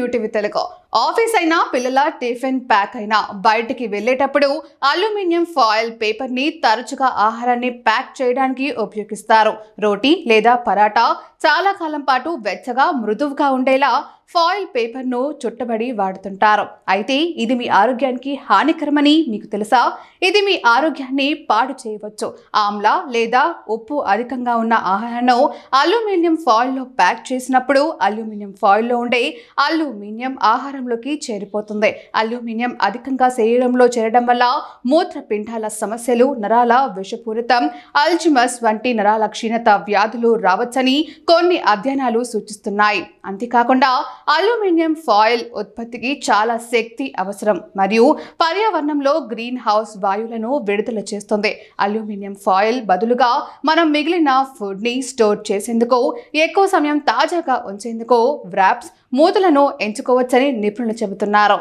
New TV Telugu office అయినా పిల్లల tiffin pack అయినా బయటికి వెళ్ళేటప్పుడు అల్యూమినియం ఫాయిల్ పేపర్ ని తరచుగా ఆహారాన్ని ప్యాక్ చేయడానికి ఉపయోగిస్తారు. రోటీ లేదా పరాటా చాలా కాలం పాటు వెచ్చగా మృదువుగా ఉండేలా ఫాయిల్ పేపర్ ను చుట్టబడి వాడుతుంటారు. అయితే ఇది మీ ఆరోగ్యానికి హానికరమని మీకు తెలుసా? ఇది మీ ఆరోగ్యాన్ని పాడు చేయవచ్చు. ఆమ్ల లేదా ఉప్పు అధికంగా ఉన్న ఆహారాన్ని అల్యూమినియం ఫాయిల్ లో ప్యాక్ చేసినప్పుడు అల్యూమినియం ఫాయిల్ లో ఉండే అల్యూమినియం ఆహారంలోకి చేరిపోతుంది. అల్యూమినియం అధికంగా శరీరంలో చేరడం వల్ల మూత్రపిండాల సమస్యలు, నరాల విషపూరితం, అల్జీమర్స్ వంటి నరాల క్షీణత వ్యాధులు రావచ్చని కొన్ని అధ్యయనాలు సూచిస్తున్నాయి. అంతేకాకుండా అల్యూమినియం ఫాయిల్ ఉత్పత్తికి చాలా శక్తి అవసరం మరియు పర్యావరణంలో గ్రీన్ హౌస్ వాయువులను విడుదల చేస్తుంది. అల్యూమినియం ఫాయిల్ బదులుగా మనం మిగిలిన ఫుడ్ ని స్టోర్ చేసేందుకు, ఎక్కువ సమయం తాజాగా ఉంచేందుకు వ్రాప్స్, మూతలను ఎంచుకోవచ్చని నిపుణులు చెబుతున్నారు.